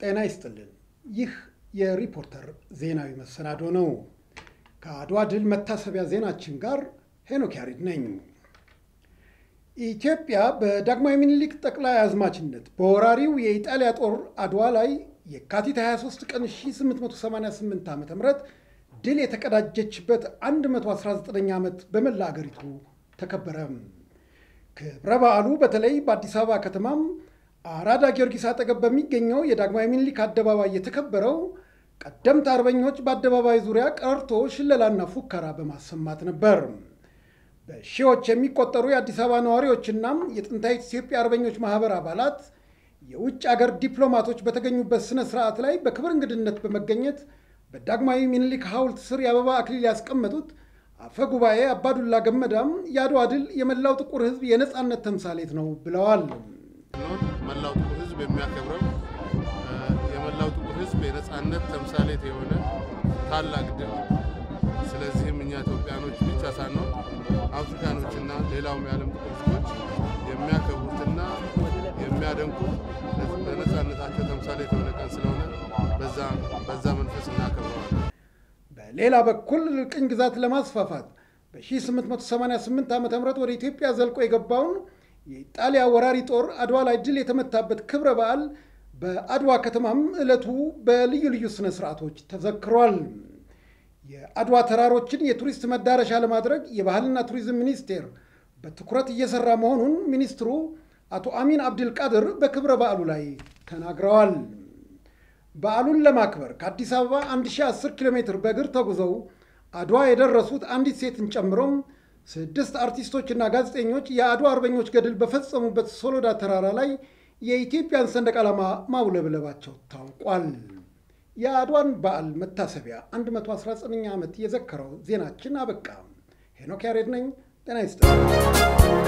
ጤና ይስጥልን። ይህ የሪፖርተር ዜናዊ መሰናዶ ነው። ከአድዋ ድል መታሰቢያ ዜናችን ጋር ሄኖክ ያሬድ ነኝ። ኢትዮጵያ በዳግማዊ ምኒልክ ጠቅላይ አዝማችነት በወራሪው የኢጣሊያ ጦር አድዋ ላይ የካቲት 23 ቀን 1888 ዓ.ም ድል የተቀዳጀችበት 119ኛ ዓመት በመላ አገሪቱ ተከበረ። ክብረ በዓሉ በተለይ በአዲስ አበባ ከተማም አራዳ ጊዮርጊስ አጠገብ በሚገኘው የዳግማዊ ምኒልክ አደባባይ የተከበረው ቀደምት አርበኞች በአደባባይ ዙሪያ ቀረርቶ ሽለላና ፉከራ በማሰማት ነበር። በሺዎች የሚቆጠሩ የአዲስ አበባ ነዋሪዎችና የጥንታዊት ኢትዮጵያ አርበኞች ማህበር አባላት፣ የውጭ አገር ዲፕሎማቶች በተገኙበት ስነ ስርዓት ላይ በክብር እንግድነት በመገኘት በዳግማዊ ምኒልክ ሐውልት ስር የአበባ አክሊል ያስቀመጡት አፈ ጉባኤ አባዱላ ገመዳም የአድዋ ድል የመላው ጥቁር ሕዝብ የነጻነት ተምሳሌት ነው ብለዋል። መላው ጥቁር ሕዝብ የሚያከብረው የመላው ጥቁር ሕዝብ የነጻነት ተምሳሌት የሆነ ታላቅ ድል። ስለዚህም እኛ ኢትዮጵያኖች ብቻ ሳንሆን አፍሪካኖችና ሌላውም የዓለም ጥቁር ሕዝቦች የሚያከብሩትና የሚያደንቁት ለነጻነታቸው ተምሳሌት የሆነ ቀን ስለሆነ በዛ መንፈስ እናከብረዋለን። በሌላ በኩል ቅኝ ግዛት ለማስፋፋት በ1888 ዓ.ም ወደ ኢትዮጵያ ዘልቆ የገባውን የኢጣሊያ ወራሪ ጦር አድዋ ላይ ድል የተመታበት ክብረ በዓል በአድዋ ከተማም ዕለቱ በልዩ ልዩ ስነ ስርዓቶች ተዘክሯል። የአድዋ ተራሮችን የቱሪስት መዳረሻ ለማድረግ የባህልና ቱሪዝም ሚኒስቴር በትኩረት እየሰራ መሆኑን ሚኒስትሩ አቶ አሚን አብድልቃድር በክብረ በዓሉ ላይ ተናግረዋል። በዓሉን ለማክበር ከአዲስ አበባ 1010 ኪሎ ሜትር በእግር ተጉዘው አድዋ የደረሱት አንዲት ሴትን ጨምሮ 6 አርቲስቶችና ጋዜጠኞች የአድዋ አርበኞች ገድል በፈጸሙበት ሶሎዳ ተራራ ላይ የኢትዮጵያን ሰንደቅ ዓላማ ማውለብለባቸው ታውቋል። የአድዋን በዓል መታሰቢያ 119ኛ ዓመት የዘከረው ዜናችን አበቃ። ሄኖክ ያሬድ ነኝ። ጤና ይስጥልኝ።